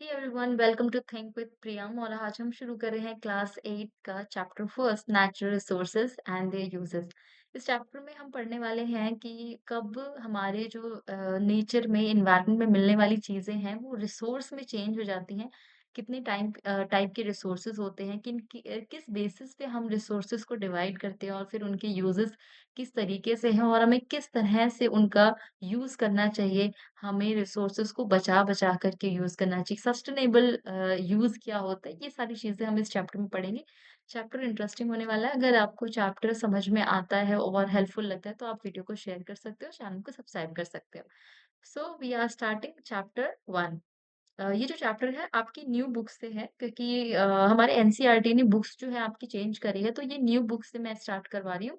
Hey everyone, welcome to think with Priyam. और आज हम शुरू कर रहे हैं क्लास 8 का chapter first, natural resources and there uses. इस चैप्टर में हम पढ़ने वाले हैं कि कब हमारे जो नेचर में, इन्वायरमेंट में मिलने वाली चीज़ें हैं वो रिसोर्स में चेंज हो जाती हैं। कितने टाइप के रिसोर्सेज होते हैं, किस बेसिस पे हम रिसोर्सेज को डिवाइड करते हैं और फिर उनके यूजेस किस तरीके से हैं और हमें किस तरह से उनका यूज़ करना चाहिए। हमें रिसोर्सेज को बचा-बचा कर के यूज़ करना चाहिए। सस्टेनेबल यूज़ क्या होता है, ये सारी चीज़ें हम इस चैप्टर में पढ़ेंगे। चैप्टर इंटरेस्टिंग होने वाला है। अगर आपको चैप्टर समझ में आता है और हेल्पफुल लगता है, तो आप वीडियो को शेयर कर सकते हो, चैनल को सब्सक्राइब कर सकते हो। So we are starting chapter 1। ये जो चैप्टर है आपकी न्यू बुक से है, क्योंकि हमारे एनसीईआरटी ने बुक्स जो है आपकी चेंज करी है, तो ये न्यू बुक से मैं स्टार्ट करवा रही हूँ।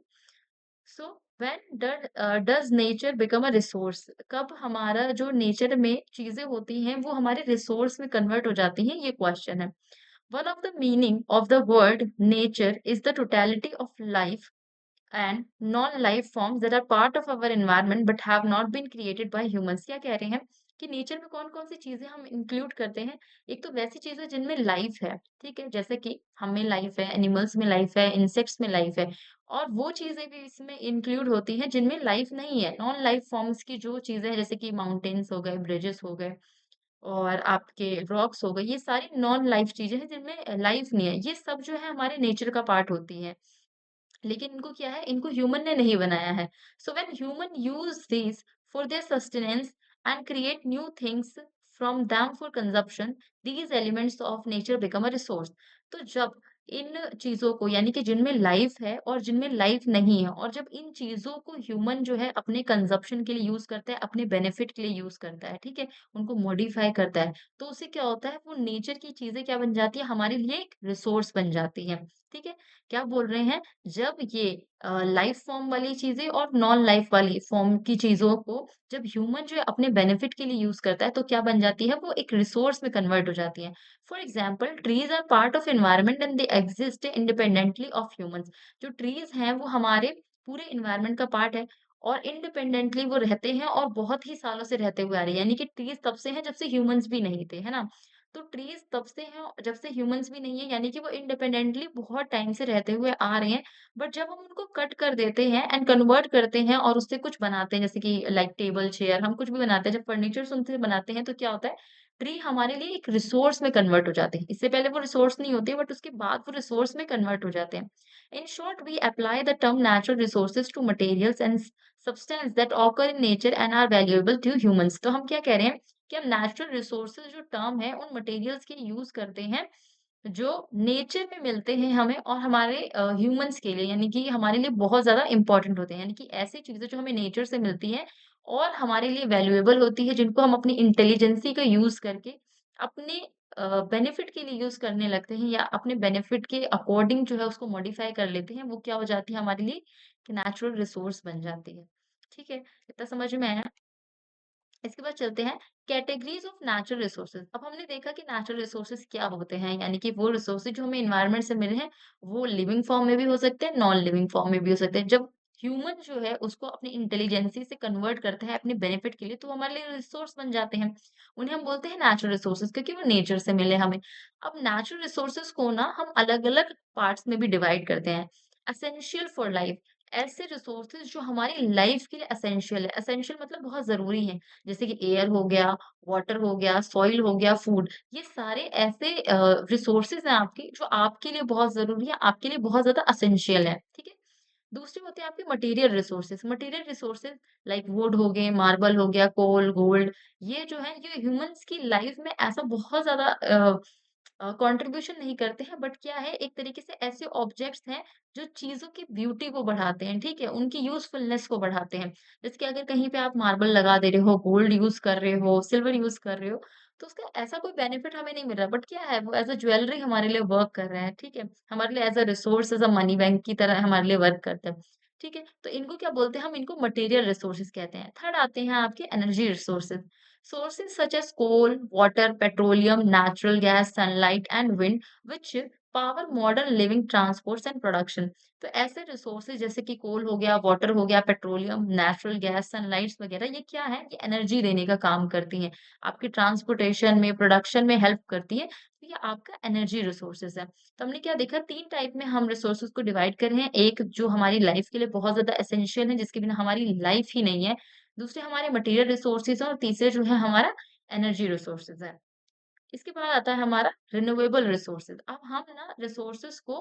So when does nature become a resource, कब हमारा जो नेचर में चीजें होती हैं वो हमारे रिसोर्स में कन्वर्ट हो जाती हैं, ये क्वेश्चन है। One of the meaning of the word nature is the totality of life and non-life forms that are part of our environment but have not been created by humans। क्या कह रहे हैं कि नेचर में कौन कौन सी चीजें हम इंक्लूड करते हैं। एक तो वैसी चीजें जिनमें लाइफ है, ठीक है, जैसे कि हमें लाइफ है, एनिमल्स में लाइफ है, इंसेक्ट्स में लाइफ है। और वो चीजें भी इसमें इंक्लूड होती हैं जिनमें लाइफ नहीं है, नॉन लाइफ फॉर्म्स की जो चीजें हैं, जैसे कि माउंटेन्स हो गए, ब्रिजेस हो गए और आपके रॉक्स हो गए। ये सारी नॉन लाइफ चीजें हैं जिनमें लाइफ नहीं है। ये सब जो है हमारे नेचर का पार्ट होती है, लेकिन इनको क्या है, इनको ह्यूमन ने नहीं बनाया है। So when human use this for their sustenance and create new things from them for consumption, these elements of nature become a resource. तो जब इन चीजों को, यानी कि जिनमें लाइफ है और जिनमें लाइफ नहीं है, और जब इन चीजों को ह्यूमन जो है अपने कंजप्शन के लिए यूज करता है, अपने बेनिफिट के लिए यूज करता है, ठीक है, उनको मॉडिफाई करता है, तो उससे क्या होता है, वो नेचर की चीजें क्या बन जाती है, हमारे लिए एक रिसोर्स बन जाती है। ठीक है, क्या बोल रहे हैं, जब ये लाइफ फॉर्म वाली चीज़ें और नॉन लाइफ वाली फॉर्म की चीज़ों को जब ह्यूमन जो है अपने बेनिफिट के लिए यूज़ करता है, तो क्या बन जाती है, वो एक रिसोर्स में कन्वर्ट हो जाती है। For example, trees are part of environment and they exist independently of humans. जो ट्रीज हैं वो हमारे पूरे एनवायरनमेंट का पार्ट है और इंडिपेंडेंटली वो रहते हैं और बहुत ही सालों से रहते हुए आ रहे हैं। यानी कि ट्रीज तब से हैं जब से ह्यूमंस भी नहीं थे, है ना? तो ट्रीज तब से हैं जब से ह्यूमंस भी नहीं है, यानी कि वो इंडिपेंडेंटली बहुत टाइम से रहते हुए आ रहे हैं। बट जब हम उनको कट कर देते हैं एंड कन्वर्ट करते हैं और उससे कुछ बनाते हैं, जैसे कि लाइक टेबल चेयर, हम कुछ भी बनाते हैं, जब फर्नीचर उनसे बनाते हैं, तो क्या होता है, ट्री हमारे लिए एक रिसोर्स में कन्वर्ट हो जाते हैं। इससे पहले वो रिसोर्स नहीं होते, बट उसके बाद वो रिसोर्स में कन्वर्ट हो जाते हैं। In short, we apply the term natural resources to materials and substance that occur in nature and are valuable to humans. तो हम क्या कह रहे हैं कि हम नेचुरल रिसोर्सेज जो टर्म है उन मटेरियल्स के यूज करते हैं जो नेचर में मिलते हैं हमें और हमारे ह्यूमंस के लिए, यानी कि हमारे लिए बहुत ज़्यादा इम्पोर्टेंट होते हैं। यानी कि ऐसी चीज़ें जो हमें नेचर से मिलती हैं और हमारे लिए वैल्यूएबल होती है, जिनको हम अपनी इंटेलिजेंसी का यूज़ करके अपने बेनिफिट के लिए यूज़ करने लगते हैं या अपने बेनिफिट के अकॉर्डिंग जो है उसको मॉडिफाई कर लेते हैं, वो क्या हो जाती है हमारे लिए, कि नेचुरल रिसोर्स बन जाती है। ठीक है? इतना समझ में आया? इसके बाद चलते हैं कैटेगरीज ऑफ नेचुरल रिसोर्सेज। अब हमने देखा कि नेचुरल रिसोर्सेज क्या होते हैं, यानी कि वो रिसोर्सेज जो हमें एनवायरनमेंट से मिले हैं, वो लिविंग फॉर्म में भी हो सकते हैं, नॉन लिविंग फॉर्म में भी हो सकते हैं। जब ह्यूमन जो है उसको अपनी इंटेलिजेंसी से कन्वर्ट करता है अपने बेनिफिट के लिए, तो हमारे लिए रिसोर्स बन जाते हैं। उन्हें हम बोलते हैं नेचुरल रिसोर्सेज, क्योंकि वो नेचर से मिले हमें। अब नेचुरल रिसोर्सेज को ना हम अलग अलग पार्ट्स में भी डिवाइड करते हैं। एसेंशियल फॉर लाइफ, ऐसे रिसोर्सेज जो हमारी लाइफ के लिए एसेंशियल है। एसेंशियल मतलब बहुत जरूरी है, जैसे कि एयर हो गया, वाटर हो गया, सॉइल हो गया, फूड। ये सारे ऐसे रिसोर्सेज हैं आपके, जो आपके लिए बहुत ज़रूरी है, आपके लिए बहुत ज़्यादा एसेंशियल है, ठीक है? दूसरे होते हैं आपके material resources. Material resources like would हो गए, मार्बल हो गया, कोल, गोल्ड, ये जो है, ये ह्यूमन्स की लाइफ में ऐसा बहुत ज़्यादा कंट्रीब्यूशन नहीं करते हैं, बट क्या है, एक तरीके से ऐसे ऑब्जेक्ट्स हैं जो चीज़ों की ब्यूटी को बढ़ाते हैं, ठीक है? उनकी यूज़फुलनेस को बढ़ाते हैं। जैसे कि अगर कहीं पे आप मार्बल लगा दे रहे हो, गोल्ड यूज़ कर रहे हो, सिल्वर यूज़ कर रहे हो, तो उसका ऐसा कोई बेनिफिट हमें नहीं मिल रहा, बट क्या है, वो एज़ अ ज्वेलरी हमारे लिए वर्क कर रहा है, ठीक है? हमारे लिए as a resource, as a money bank की तरह हमारे लिए वर्क करता है, ठीक है? तो इनको क्या बोलते हैं, हम इनको मटेरियल रिसोर्सेज़ कहते हैं। थर्ड आते हैं आपके energy resources. Sources such as coal, water, petroleum, natural gas, sunlight, and wind, which power modern living, transports and production. तो ऐसे रिसोर्सेज जैसे कि कोल हो गया, वाटर हो गया, पेट्रोलियम, नेचुरल गैस, सनलाइट्स वगैरह, ये क्या है? ये एनर्जी देने का काम करती हैं। आपके ट्रांसपोर्टेशन में, प्रोडक्शन में हेल्प करती है। तो ये आपका एनर्जी रिसोर्सेज है। तो हमने क्या देखा, 3 टाइप में हम रिसोर्सेज को डिवाइड करे हैं। एक जो हमारी लाइफ के लिए बहुत ज़्यादा एसेंशियल है, जिसके बिना हमारी लाइफ ही नहीं है। दूसरे हमारे मटेरियल रिसोर्सेज हैं और तीसरे जो है हमारा एनर्जी रिसोर्सेज है। इसके बाद आता है हमारा रिन्यूएबल रिसोर्सेज। अब हम ना रिसोर्सेज को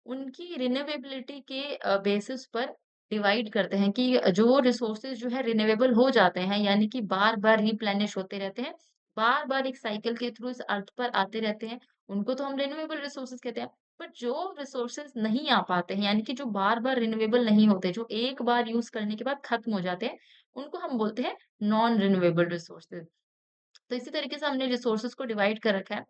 उनकी रिन्यूएबिलिटी के बेसिस पर डिवाइड करते हैं कि जो रिसोर्सेज जो है रिन्यूएबल हो जाते हैं, यानी कि बार-बार रिप्लेनिश होते रहते हैं, बार-बार एक साइकिल के थ्रू इस अर्थ पर आते रहते हैं, उनको तो हम रिन्यूएबल रिसोर्सेज कहते हैं। बट जो रिसोर्सेज नहीं आ पाते हैं, यानी कि जो बार-बार रिन्यूएबल नहीं होते, जो एक बार यूज़ करने के बाद खत्म हो जाते हैं, उनको हम बोलते हैं नॉन रिन्यूएबल रिसोर्सेज। तो इसी तरीके से हमने रिसोर्सेज को डिवाइड कर रखा है।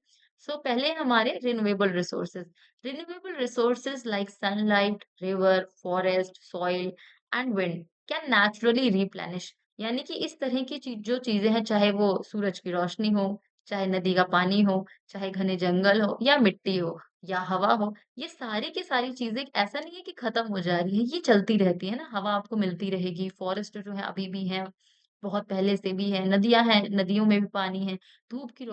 सो पहले हमारे renewable resources. Renewable resources like sunlight, river, forest, soil and wind can naturally replenish. यानी कि इस तरह की जो चीजें हैं, चाहे वो सूरज की रोशनी हो, चाहे नदी का पानी हो, चाहे घने जंगल हो या मिट्टी हो या हवा हो, ये सारी की सारी चीजें ऐसा नहीं है कि खत्म हो जा रही है, ये चलती रहती है ना। हवा आपको मिलती रहेगी, फॉरेस्ट जो है अभी भी है, बहुत पहले से भी है, नदियाँ हैं, नदियों में भी पानी है, धूप की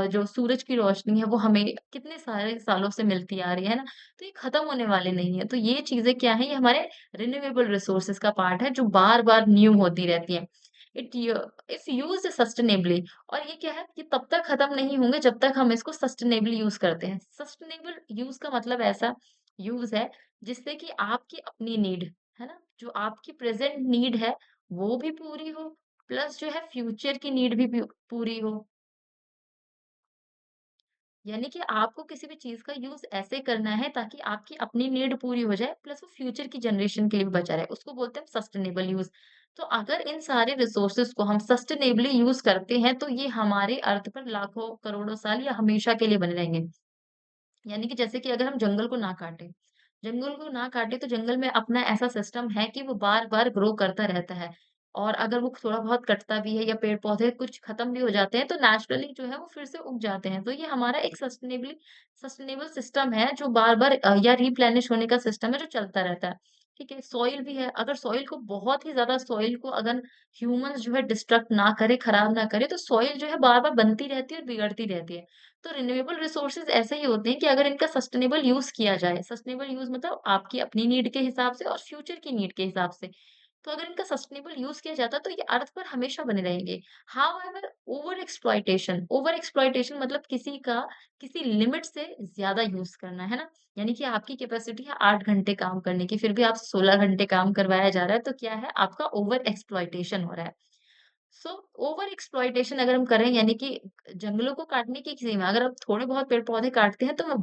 जो सूरज की रोशनी है वो हमें कितने सारे सालों से मिलती आ रही है ना, तो ये खत्म होने वाले नहीं है। तो ये चीज़ें क्या है, ये हमारे रिन्यूएबल रिसोर्सेज़ का पार्ट है जो बार-बार न्यू होती रहती हैं। इट य इफ यूज्ड सस्टेनेबली, और ये क्या है, ये तब तक खत्म नहीं होंगे जब तक हम इसको सस्टेनेबली यूज़ करते हैं। सस्टेनेबल यूज़ का मतलब ऐसा यूज़ है जिससे कि आपकी अपनी नीड, है ना? जो आपकी प्रेज़ेंट नीड है, वो भी पूरी हो, प्लस जो है फ्यूचर की नीड भी पूरी हो। यानी कि आपको किसी भी चीज़ का यूज़ ऐसे करना है ताकि आपकी अपनी नीड पूरी हो जाए, प्लस वो फ्यूचर की जनरेशन के लिए भी बचा रहे। उसको बोलते हैं सस्टेनेबल यूज़। तो अगर इन सारे रिसोर्सेज़ को हम सस्टेनेबली यूज़ करते हैं, तो ये हमारे अर्थ पर लाखों, करोड़ों साल या हमेशा के लिए बने रहेंगे। यानी कि जैसे कि अगर हम जंगल को ना काटें तो जंगल में अपना ऐसा सिस्टम है कि वो बार-बार ग्रो करता रहता है। और अगर वो थोड़ा बहुत कटता भी है या पेड़-पौधे कुछ खत्म भी हो जाते हैं, तो नेचुरली जो है वो फिर से उग जाते हैं। तो ये हमारा एक सस्टेनेबल सिस्टम है जो बार-बार या रिप्लेनिश होने का सिस्टम है जो चलता रहता है। ठीक है? सॉइल भी है, अगर सॉइल को बहुत ही ज़्यादा सॉइल को अगर ह्यूमन्स जो है डिस्ट्रक्ट ना करे, खराब ना करे, तो सॉइल जो है बार-बार बनती रहती है और बिगड़ती रहती है। तो रिन्यूएबल रिसोर्सेज ऐसे ही होते हैं कि अगर इनका सस्टेनेबल यूज़ किया जाए, सस्टेनेबल यूज़ मतलब आपकी अपनी नीड के हिसाब से और फ्यूचर की नीड के हिसाब से। तो अगर इनका सस्टेनेबल यूज़ किया जाता है तो ये अर्थ पर हमेशा बने रहेंगे। हाउएवर ओवर एक्सप्लॉइटेशन मतलब किसी का किसी लिमिट से ज़्यादा यूज़ करना, है ना? यानी कि आपकी कैपेसिटी है 8 घंटे काम करने की, फिर भी आप 16 घंटे काम करवाया जा रहा है, तो क्या है? आपका ओवर एक्सप्लॉइटेशन हो रहा है। सो ओवर एक्सप्लॉइटेशन अगर हम करें, यानी कि जंगलों को काटने की सीमा, अगर आप थोड़े बहुत पेड़ पौधे काटते हैं तो वो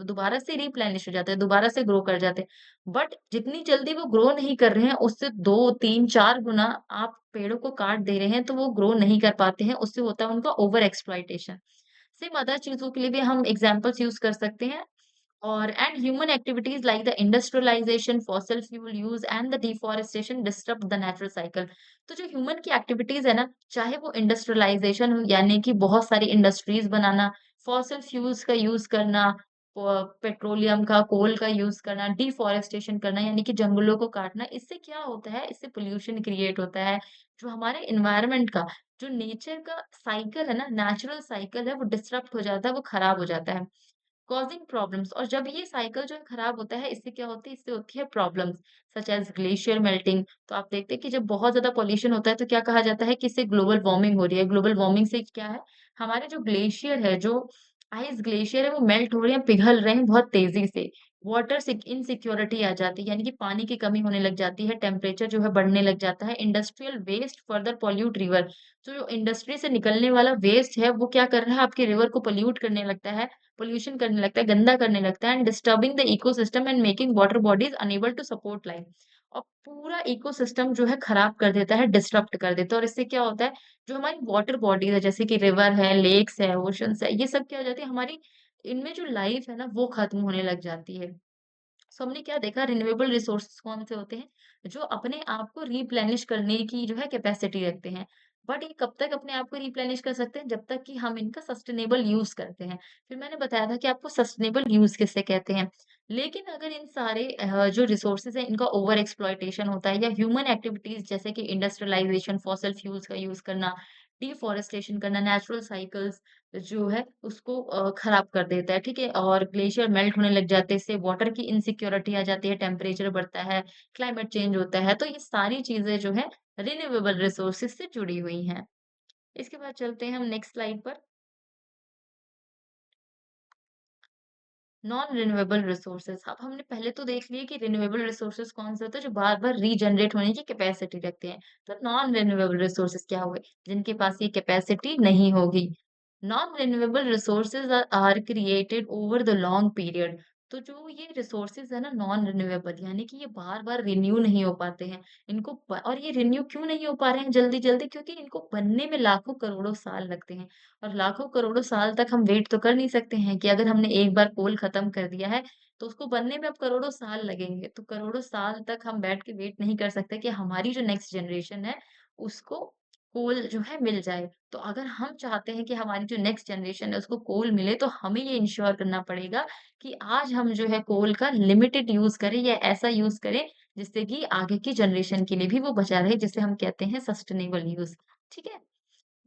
दोबारा से रिप्लेनिश हो जाते हैं, दोबारा से ग्रो कर जाते हैं। बट जितनी जल्दी वो ग्रो नहीं कर रहे हैं, उससे 2 3 4 गुना आप पेड़ों को काट दे रहे हैं, तो वो ग्रो नहीं कर पाते हैं, उससे होता है उनका ओवर एक्सप्लॉइटेशन। सेम अदर चीजों के लिए भी हम एग्जाम्पल्स यूज कर सकते हैं। और and human activities like the industrialization, fossil fuel use and the deforestation disrupt the natural cycle। तो जो ह्यूमन की एक्टिविटीज है ना, चाहे वो इंडस्ट्रियलाइजेशन हो, यानी कि बहुत सारी इंडस्ट्रीज बनाना, फॉसिल फ्यूल्स का यूज करना, पेट्रोलियम का, कोल का यूज करना, डिफॉरेस्टेशन करना, यानी कि जंगलों को काटना, इससे क्या होता है, इससे पोल्यूशन क्रिएट होता है। जो हमारे इन्वायरमेंट का, जो नेचर का साइकिल है ना, नेचुरल साइकिल है, वो डिस्टर्ब हो जाता है, वो खराब हो जाता है। कॉज़िंग प्रॉब्लम्स, और जब ये साइकिल जो है खराब होता है, इससे क्या होती है, इससे होती है problems such as glacier melting. तो आप देखते हैं कि जब बहुत ज़्यादा पॉल्यूशन होता है तो क्या कहा जाता है कि इससे ग्लोबल वार्मिंग हो रही है। ग्लोबल वार्मिंग से क्या है, हमारे जो ग्लेशियर है, जो आइस ग्लेशियर है, वो मेल्ट हो रहे हैं, पिघल रहे हैं बहुत तेज़ी से। वाटर सिक इनसिक्योरिटी आ जाती है, यानी कि पानी की कमी होने लग जाती है, टेम्परेचर जो है बढ़ने लग जाता है। Industrial waste further pollute river. तो जो इंडस्ट्री से निकलने वाला वेस्ट है, वो क्या कर रहा है, आपके रिवर को पॉल्यूट करने लगता है, पॉल्यूशन करने लगता है, गंदा करने लगता है, and disturbing the ecosystem and making water bodies unable to support life. और पूरा इकोसिस्टम जो है खराब कर देता है, डिसरप्ट कर देता है, और इससे क्या होता है, जो हमारी वाटर बॉडीज है, जैसे कि रिवर है, लेक्स है, ओशंस है, ये सब क्या हो जाती है हमारी, इनमें जो लाइफ है ना वो खत्म होने लग जाती है। सो हमने क्या देखा, रिन्यूएबल रिसोर्सेज कौन से होते हैं, जो अपने आप को रिप्लेनिश करने की जो है कैपेसिटी रखते हैं। बट ये कब तक अपने आप को रिप्लेनिश कर सकते हैं? जब तक कि हम इनका सस्टेनेबल यूज़ करते हैं। फिर मैंने बताया था कि आपको सस्टेनेबल यूज़ किसे कहते हैं। लेकिन अगर इन सारे जो रिसोर्सेज़ हैं इनका ओवर एक्सप्लॉइटेशन होता है या ह्यूमन एक्टिविटीज़ जैसे कि इंडस्ट्रियलाइज़ेशन, फॉसिल फ्यूल्स का यूज़ करना, डिफॉरेस्टेशन करना, नेचुरल साइकिल्स जो है उसको खराब कर देता है, ठीक है? और ग्लेशियर मेल्ट होने लग जाते हैं, इससे वाटर की इनसिक्योरिटी आ जाती है, टेम्परेचर बढ़ता है, क्लाइमेट चेंज होता है। तो ये सारी चीज़ें जो है रिन्यूएबल रिसोर्सेज़ से जुड़ी हुई हैं। इसके बाद चलते हैं हम नेक्स्ट स्लाइड पर। Non renewable resources. अब हमने पहले तो देख लिए कि रिन्यूएबल रिसोर्सेज़ कौन से होते हैं जो बार-बार रीजनरेट होने की कैपेसिटी रखते हैं। तो नॉन रिन्यूएबल रिसोर्सेज़ क्या हुए? जिनके पास ये कैपेसिटी नहीं होगी। Non renewable resources are created over the long period. तो जो ये रिसोर्सेज़ है ना नॉन रिन्यूएबल यानी कि ये बार-बार रिन्यू नहीं हो पाते हैं। इनको ब और ये रिन्यू क्यों नहीं हो पा रहे हैं जल्दी-जल्दी? क्योंकि इनको बनने में लाखों करोड़ों साल लगते हैं। और लाखों करोड़ों साल तक हम वेट तो कर नहीं सकते हैं कि अगर हमने एक बार कोल खत्म कर दिया है, तो उसको बनने में अब करोड़ों साल लगेंगे। तो करोड़ों साल तक हम बैठ के वेट नहीं कर सकते कि हमारी जो नेक्स्ट जनरेशन है, उसको कोल जो है मिल जाए। तो अगर हम चाहते हैं कि हमारी जो नेक्स्ट जनरेशन है उसको कोल मिले, तो हमें ये इंश्योर करना पड़ेगा कि आज हम जो है कोल का लिमिटेड यूज़ करें या ऐसा यूज़ करें, जिससे कि आगे की जनरेशन के लिए भी वो बचा रहे, जिसे हम कहते हैं सस्टेनेबल यूज़। ठीक है?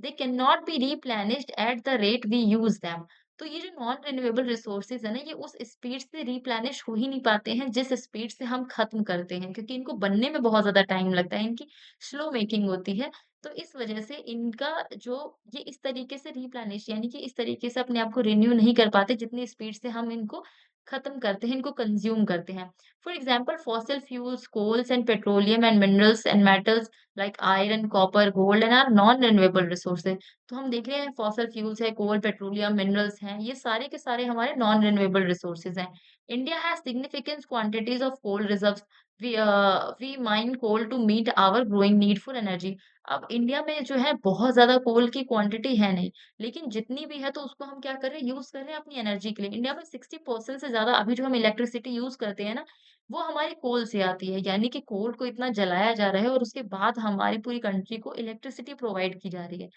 They can not be replenished at the rate we use them. तो ये जो नॉन रिन्यूएबल रिसोर्सेज है ना ये उस स्पीड से रिप्लेनिश हो ही नहीं पाते हैं जिस स्पीड से हम खत्म करते हैं क्योंकि इनको बनने में बहुत ज्यादा टाइम लगता है इनकी स्लो मेकिंग होती है। तो इस वजह से इनका जो ये इस तरीके से रिप्लेनिश यानी कि इस तरीके से अपने आप को रिन्यू नहीं कर पाते जितनी स्पीड से हम इनको खत्म करते हैं इनको कंज्यूम करते हैं। For example fossil fuels coals and petroleum and minerals and metals like iron, copper, gold and are non renewable resources. तो हम देख रहे हैं फॉसिल फ्यूल्स है, कोल, पेट्रोलियम, मिनरल्स हैं, ये सारे के सारे हमारे नॉन रिन्यूएबल रिसोर्सेज हैं। India has significant quantities of coal reserves. We mine coal to meet our growing need for energy. अब इंडिया में जो है बहुत ज्यादा कोल की क्वांटिटी है नहीं, लेकिन जितनी भी है तो उसको हम क्या कर रहे हैं यूज कर रहे हैं अपनी एनर्जी के लिए। इंडिया में 60% से ज्यादा अभी जो हम इलेक्ट्रिसिटी यूज करते हैं ना वो हमारी कोल से आती है, यानी कि कोल को इतना जलाया जा रहा है और उसके बाद हमारी पूरी कंट्री को इलेक्ट्रिसिटी प्रोवाइड की जा रही है।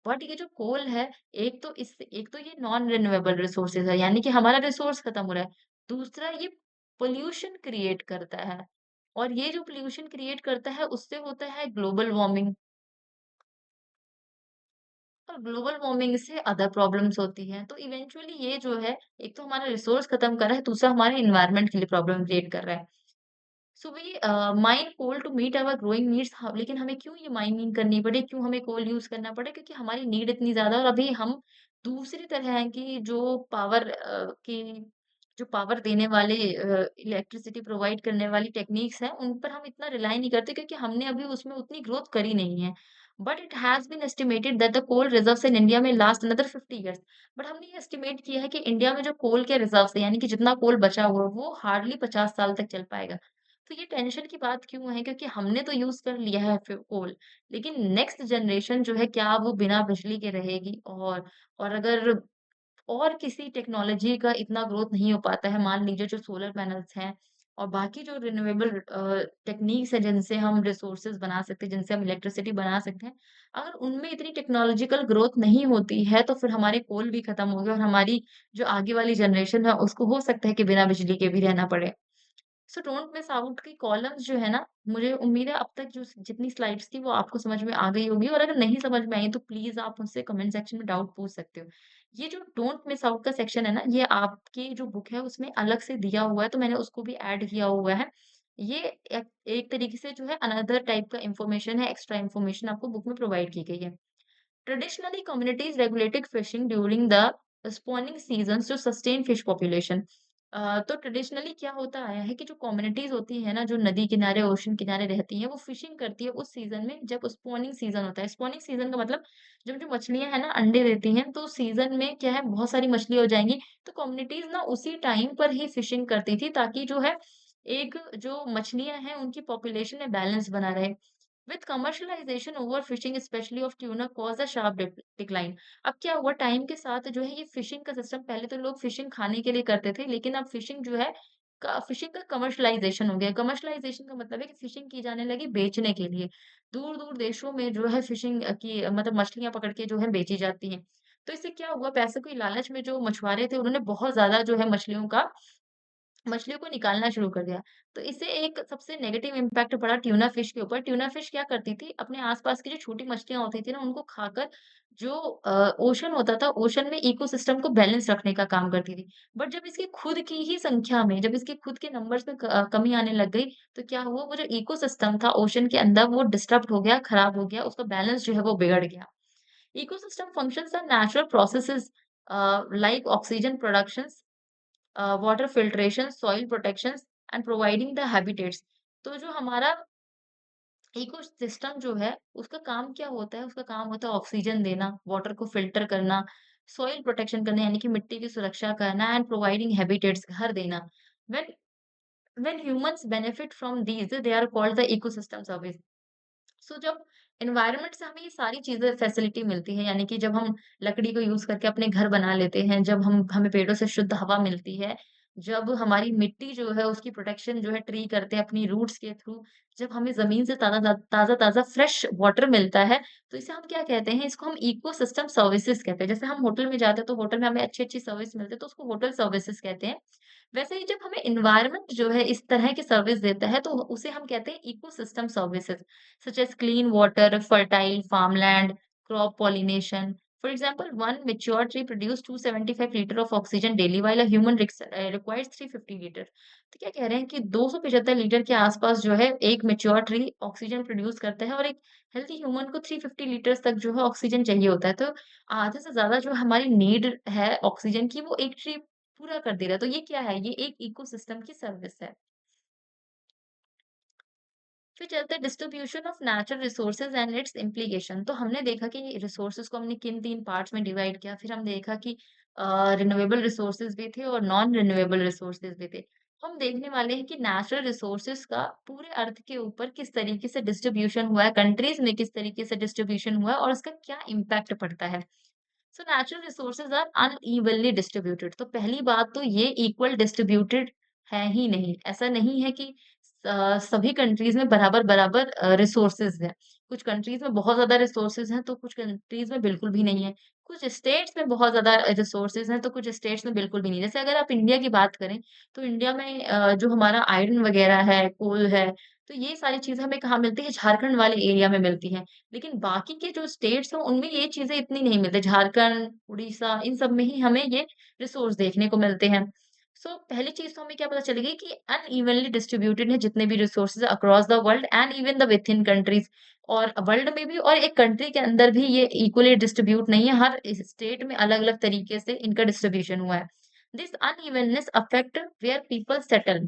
बट ये जो कोल है, एक तो ये नॉन रिन्यूएबल रिसोर्सेज है, यानी कि हमारा रिसोर्स खत्म हो रहा है। दूसरा ये पोल्यूशन क्रिएट करता है और ये जो पोल्यूशन क्रिएट करता है उससे होता है ग्लोबल वार्मिंग और ग्लोबल वार्मिंग से अदर प्रॉब्लम्स होती हैं। तो इवेंचुअली ये जो है, एक तो हमारा रिसोर्स खत्म कर रहा है, दूसरा हमारे एनवायरनमेंट के लिए प्रॉब्लम क्रिएट कर रहा है। So we mine coal to meet our growing needs. हाँ, लेकिन हमें क्यों ये माइनिंग करनी पड़े, क्यों हमें कोल यूज़ करना पड़े? क्योंकि हमारी नीड इतनी ज़्यादा है और अभी हम दूसरी तरह की जो पावर देने वाले इलेक्ट्रिसिटी प्रोवाइड करने वाली टेक्नीक्स हैं, उन पर हम इतना रिलाई नहीं करते क्योंकि हमने अभी उसमें उतनी ग्रोथ करी नहीं है। But it has been estimated that the coal reserves in India may last another 50 years. But हमने ये एस्टिमेट किया है कि इंडिया में जो कोल के रिजर्व्स है, यानी कि जितना कोल बचा हुआ है, वो हार्डली 50 साल तक चल पाएगा। तो ये टेंशन की बात क्यों है? क्योंकि हमने तो यूज़ कर लिया है फिर कोल, लेकिन नेक्स्ट जनरेशन जो है क्या वो बिना बिजली के रहेगी? और अगर और किसी टेक्नोलॉजी का इतना ग्रोथ नहीं हो पाता है, मान लीजिए जो सोलर पैनल्स हैं और बाकी जो रिन्यूएबल टेक्नीक्स हैं जिनसे हम रिसोर्सेज़ बना सकते हैं, जिनसे हम इलेक्ट्रिसिटी बना सकते हैं, अगर उनमें इतनी टेक्नोलॉजिकल ग्रोथ नहीं होती है, तो फिर हमारे कोल भी खत्म होंगे और हमारी जो आगे वाली जनरेशन है, उसको हो सकता है कि बिना बिजली के भी रहना पड़े। सो डोंट मिस आउट की कॉलम्स जो है ना, मुझे उम्मीद है अब तक जो जितनी स्लाइड्स थी वो आपको समझ में आ गई होगी और अगर नहीं समझ में आई तो प्लीज़ आप मुझसे कमेंट सेक्शन में डाउट पूछ सकते हो। ये जो डोंट मिस आउट का सेक्शन है ना, ये आपकी जो बुक है उसमें अलग से दिया हुआ है, तो मैंने उसको भी ऐड किया हुआ है। ये एक एक तरीके से जो है अनदर टाइप का इन्फॉर्मेशन है, एक्स्ट्रा इन्फॉर्मेशन आपको बुक में प्रोवाइड की गई है। Traditionally, communities regulated fishing during the spawning seasons to sustain fish population। तो ट्रेडिशनली क्या होता आया है कि जो कम्युनिटीज होती है ना जो नदी किनारे ओशन किनारे रहती हैं वो फिशिंग करती है उस सीजन में जब स्पॉनिंग सीजन होता है। स्पॉनिंग सीजन का मतलब जब जो मछलियां है ना अंडे देती हैं तो सीजन में क्या है बहुत सारी मछली हो जाएंगी। तो कम्युनिटीज ना उसी टाइम पर ही फिशिंग करती थी ताकि जो है एक जो मछलियां हैं उनकी पॉपुलेशन में बैलेंस बना रहे। With commercialization, overfishing, especially of tuna, caused a sharp decline। अब क्या हुआ टाइम के साथ जो है ये फिशिंग का सिस्टम, पहले तो लोग फिशिंग खाने के लिए करते थे लेकिन अब फिशिंग जो है फिशिंग का कमर्शियलाइज़ेशन हो गया। कमर्शियलाइज़ेशन का मतलब है कि फिशिंग की जाने लगी बेचने के लिए। दूर-दूर देशों में जो है फिशिंग की मतलब मछलियाँ पकड़ के जो है बेची जाती हैं। तो इससे क्या हुआ पैसे के लालच में जो मछुआरे थे उन्होंने बहुत ज़्यादा जो है मछलियों को निकालना शुरू कर दिया। तो इससे एक सबसे नेगेटिव इम्पैक्ट पड़ा ट्यूना फिश के ऊपर। ट्यूना फिश क्या करती थी, अपने आस-पास की जो छोटी मछलियाँ होती थी ना, उनको खाकर जो ओशन होता था, ओशन में इकोसिस्टम को बैलेंस रखने का काम करती थी। बट जब इसकी खुद की ही संख्या में, जब इसके खुद के नंबर्स में कमी आने लग गई, तो क्या हुआ, वो जो इकोसिस्टम था ओशन के अंदर, वो डिस्टर्ब्ड हो गया, खराब हो गया, उसका बैलेंस जो है वो बिगड़ गया। Ecosystem functions are natural processes like oxygen productions, water filtration, soil protections and providing the habitats. तो जो हमारा इकोसिस्टम जो है, उसका काम क्या होता है? उसका काम होता है ऑक्सीजन देना, वाटर को फ़िल्टर करना, सॉइल प्रोटेक्शन करना यानी कि मिट्टी की सुरक्षा करना एंड प्रोवाइडिंग हैबिटेट्स घर देना। When when humans benefit from these they are called the ecosystem service. जब एनवायरनमेंट से हमें ये सारी चीज़ें फैसिलिटी मिलती है, यानी कि जब हम लकड़ी को यूज़ करके अपने घर बना लेते हैं, जब हम हमें पेड़ों से शुद्ध हवा मिलती है, जब हमारी मिट्टी जो है उसकी प्रोटेक्शन जो है ट्री करते हैं अपनी रूट्स के थ्रू, जब हमें ज़मीन से ताज़ा-ताज़ा फ्रेश वाटर मिलता है, तो इसे हम क्या कहते हैं? इसको हम इकोसिस्टम सर्विसेज़ कहते हैं। जैसे हम होटल में जाते हैं तो होटल में हमें अच्छी-अच्छी सर्विस मिलती है तो उसको होटल सर्विसेज़ कहते हैं। वैसे ही जब हमें एनवायरनमेंट जो है इस तरह की सर्विस देता है तो उसे हम कहते हैं ecosystem services such as clean water, fertile farmland, crop pollination. For example, one mature tree produces 275 liter of oxygen daily, while a human requires 350 liter. तो क्या कह रहे हैं कि 275 लीटर के आसपास जो है एक मेच्योर ट्री ऑक्सीजन प्रोड्यूस करता है और एक हेल्थी ह्यूमन को 350 लीटर्स तक जो है ऑक्सीजन चाहिए होता है। तो आधे से ज्यादा जो हमारी नीड है ऑक्सीजन की वो एक ट्री पूरा कर दे रहा है। तो ये क्या है? ये एक इकोसिस्टम की सर्विस है। फिर चलते हैं distribution of natural resources and it's implication. तो हमने देखा कि रिसोर्सेज को हमने किन 3 पार्ट्स में डिवाइड किया। फिर हमने देखा कि रिन्यूएबल रिसोर्सेज भी थे और नॉन रिन्यूएबल रिसोर्सेज भी थे। हम देखने वाले हैं कि नेचुरल रिसोर्सेज का पूरे अर्थ के ऊपर किस तरीके से डिस्ट्रीब्यूशन हुआ है, कंट्रीज में किस तरीके से डिस्ट्रीब्यूशन हुआ है और उसका क्या इम्पैक्ट पड़ता है। So natural resources are unevenly distributed. तो पहली बात तो ये इक्वल डिस्ट्रीब्यूटेड है ही नहीं। ऐसा नहीं है कि सभी कंट्रीज में बराबर-बराबर रिसोर्सेज हैं। कुछ कंट्रीज में बहुत ज़्यादा रिसोर्सेज हैं, तो कुछ कंट्रीज में बिल्कुल भी नहीं है। कुछ स्टेट्स में बहुत ज़्यादा रिसोर्सेज हैं, तो कुछ स्टेट्स में बिल्कुल भी नहीं। जैसे अगर आप इंडिया की बात करें, तो इंडिया में जो हमारा आयरन वगैरह है, कोल है, तो ये सारी चीज़ें हमें कहाँ मिलती है? झारखंड वाले एरिया में मिलती हैं। लेकिन बाकी के जो स्टेट्स हैं उनमें ये चीज़ें इतनी नहीं मिलती। झारखंड, उड़ीसा इन सब में ही हमें ये रिसोर्स देखने को मिलते हैं। पहली चीज़ तो हमें क्या पता चलेगी कि अनइवनली डिस्ट्रीब्यूटेड है जितने भी resources across the world and even the within countries और वर्ल्ड में भी और एक कंट्री के अंदर भी ये इक्वली डिस्ट्रीब्यूट नहीं है। हर स्टेट में अलग-अलग तरीके से इनका डिस्ट्रीब्यूशन हुआ है। This unevenness affect where people settle.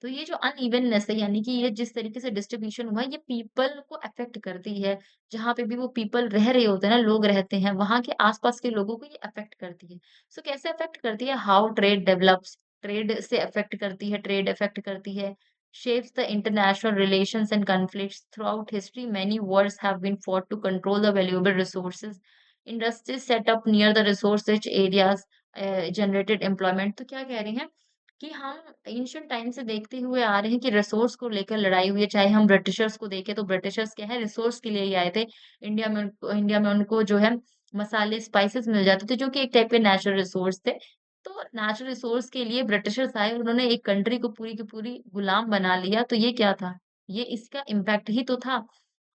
तो ये जो अनइवननेस है यानी कि ये जिस तरीके से डिस्ट्रीब्यूशन हुआ है ये पीपल को अफेक्ट करती है। जहाँ पे भी वो पीपल रह रहे होते हैं ना, लोग रहते हैं, वहाँ के आस-पास के लोगों को ये अफेक्ट करती है। कैसे अफेक्ट करती है? हाउ ट्रेड डेवलप्स, ट्रेड से अफेक्ट करती है, ट्रेड अफेक्ट करती है। Shapes the international relations and conflicts throughout history many wars have been fought to control the valuable resources. Industries set up near the resource rich areas generated employment. तो क्या कह रहे हैं कि हम एंशिएंट टाइम से देखते हुए आ रहे हैं कि रिसोर्स को लेकर लड़ाई हुई है। चाहे हम ब्रिटिशर्स को देखें तो ब्रिटिशर्स क्या है रिसोर्स के लिए ही आए थे। इंडिया में उनको जो है मसाले स्पाइसेस मिल जाते थे जो कि एक टाइप के नेचुरल रिसोर्स थे। तो नेचुरल रिसोर्स के लिए ब्रिटिशर्स आए, उन्होंने एक कंट्री को पूरी की पूरी गुलाम बना लिया। तो ये क्या था? ये इसका इम्पैक्ट ही तो था।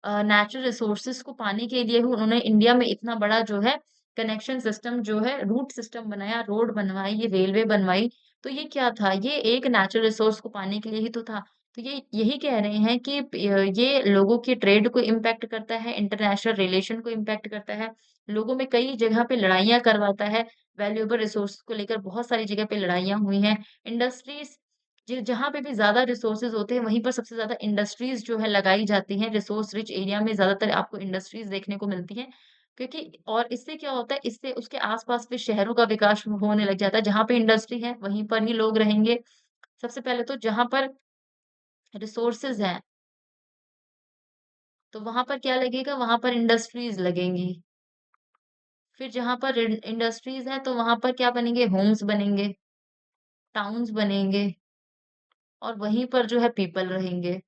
नेचुरल रिसोर्सेज को पाने के लिए ही उन्होंने इंडिया में इतना बड़ा जो है कनेक्शन सिस्टम जो है रूट सिस्टम बनाया, रोड बनवाई, रेलवे बनवाई। तो ये क्या था? ये एक नेचुरल रिसोर्स को पाने के लिए ही तो था। तो ये यही कह रहे हैं कि ये लोगों के ट्रेड को इम्पैक्ट करता है, इंटरनेशनल रिलेशन को इम्पैक्ट करता है, लोगों में कई जगह पे लड़ाइयाँ करवाता है, वैल्यूएबल रिसोर्स को लेकर बहुत सारी जगह पे लड़ाइयाँ हुई हैं। इंडस्ट्रीज़ जहाँ पे भी ज़्यादा रिसोर्सेज़ होते हैं, वहीं पर सबसे ज़्यादा इंडस्ट्रीज़ जो है लगाई जाती हैं। रिसोर्स रिच एरिया में ज़्यादातर आपको इंडस्ट्रीज़ देखने को मिलती हैं। क्योंकि और इससे क्या होता है, इससे उसके आस-पास फिर शहरों का विकास होने लग जाता है। जहाँ पे इंडस्ट्री है, वहीं पर ही लोग रहेंगे। सबसे पहले तो जहाँ पर रिसोर्सेज़ हैं, तो वहाँ पर क्या लगेगा, वहाँ पर इंडस्ट्रीज़ लगेंगी। फिर जहाँ पर इंडस्ट्रीज़ हैं, तो वहाँ पर क्या बनेंगे, होम्स बनेंगे, टाउन्स बनेंगे। और वहीं पर जो है पीपल रहेंगे।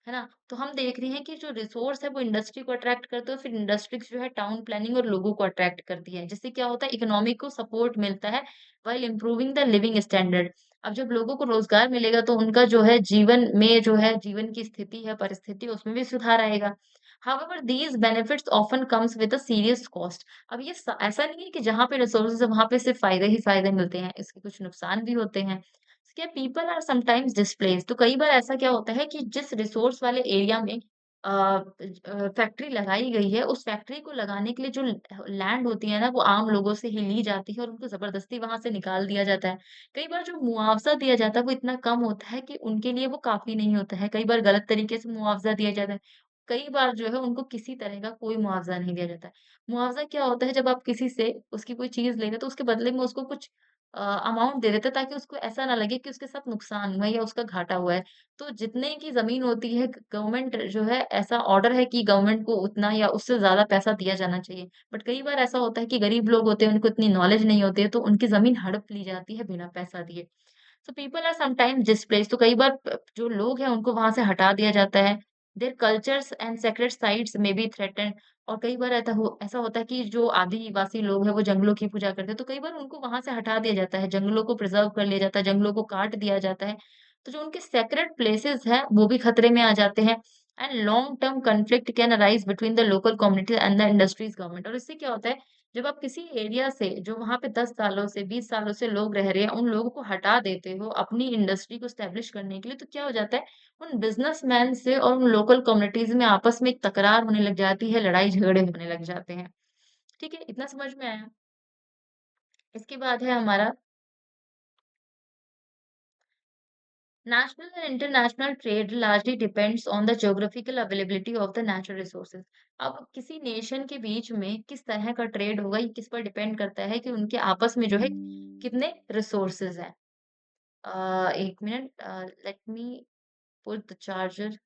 है ना? तो हम देख रहे हैं कि जो रिसोर्स है वो इंडस्ट्री को अट्रैक्ट करता है, फिर इंडस्ट्रीज़ जो है टाउन प्लानिंग और लोगों को अट्रैक्ट करती है। जिससे क्या होता है इकोनॉमी को सपोर्ट मिलता है while improving the living standard. अब जब लोगों को रोज़गार मिलेगा तो उनका जो है जीवन में जो है जीवन की स्थिति है, परिस्थिति उसमें भी सुधार आएगा। However these benefits often comes with a serious cost. अब ये स ऐसा नहीं है कि जहाँ पे रिसोर्सेज़ है वहाँ पे सिर्फ़ फ़ायदे ही फ़ायदे मिलते हैं, इसके कुछ नुकसान भी होते हैं। क्या पीपल आर समटाइम्स डिस्प्लेस्ड तो कई बार ऐसा क्या होता है कि जिस रिसोर्स वाले एरिया में फैक्ट्री लगाई गई है, उस फैक्ट्री को लगाने के लिए जो लैंड होती है ना, वो आम लोगों से ही ली जाती है और उनको ज़बरदस्ती वहाँ से निकाल दिया जाता है। कई बार जो मुआवज़ा दिया जाता है, वो इतना कम होता है कि उनके लिए वो काफ़ी नहीं होता है। कई बार गलत तरीके से मुआवज़ा दिया जाता है। कई बार जो है उनको किसी तरह का कोई मुआवज़ा नहीं दिया जाता है। मुआवज़ा क्या होता है जब आप किसी से उसकी कोई चीज़ ले रहे हो तो उसके बदले में उसको कुछ अमाउंट दे देते हैं ताकि उसको ऐसा ना लगे कि उसके साथ नुकसान हुआ है या उसका घाटा हुआ है। तो जितने की ज़मीन होती है गवर्नमेंट जो है ऐसा ऑर्डर है कि गवर्नमेंट को उतना या उससे ज़्यादा पैसा दिया जाना चाहिए। बट कई बार ऐसा होता है कि गरीब लोग होते हैं, उनको इतनी नॉलेज नहीं होती है, तो उनकी ज़मीन हड़प ली जाती है बिना पैसा दिए। So people are sometimes displaced तो कई बार जो लोग हैं उनको वहाँ से हटा दिया जाता है। Their cultures and sacred sites may be threatened और कई बार ऐसा होता है कि जो आदिवासी लोग हैं वो जंगलों की पूजा करते हैं, तो कई बार उनको वहाँ से हटा दिया जाता है, जंगलों को प्रिज़र्व कर लिया जाता है, जंगलों को काट दिया जाता है। तो जो उनके सेक्रेड प्लेसेस हैं वो भी खतरे में आ जाते हैं and long term conflict can arise between the local community and the industries government और इससे क्या होता है जब आप किसी एरिया से जो वहाँ पे 10 सालों से 20 सालों से लोग रह रहे हैं, उन लोगों को हटा देते हो अपनी इंडस्ट्री को एस्टेब्लिश करने के लिए, तो क्या हो जाता है, उन बिज़नेसमैन से और उन लोकल कम्युनिटीज़ में आपस में एक तकरार होने लग जाती है, लड़ाई-झगड़े होने लग जाते हैं। ठीक है? इतना समझ में आया? इसके बाद है हमारा national and international trade largely depends on the geographical availability of the natural resources. अब किसी नेशन के बीच में किस तरह का ट्रेड होगा ये किस पर डिपेंड करता है कि उनके आपस में जो है कितने रिसोर्सेज हैं। 1 minute let me put the charger